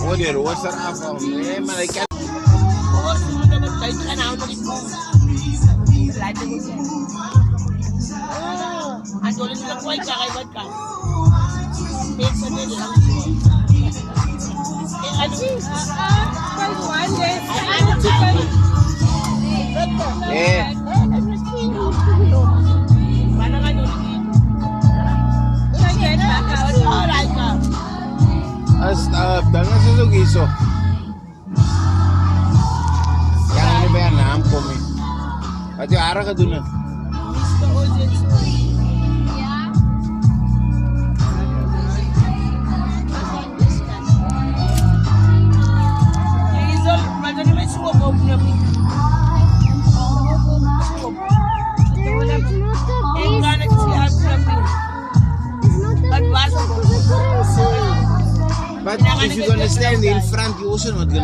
Oh, die rooster afval. Nee, maar ik heb... Oh, sunod naman tayo. Ito ka na ako nag-ipon. Lahat mo siya. Ando lang lang ko ay kakaibat ka. Pesa din lang ko. Eh, ano? 5 yes. Ano chicken? Eh, Parang ano? Again, back out. Alright ka. dangan sa sugiso. Yang ini ba yan, naamkom eh. At yung ara ka dun na. Mr. Ojen. Hazel, maganda may suwag niya. Eh, kanan siya at But if you gonna stand in front, you also not gonna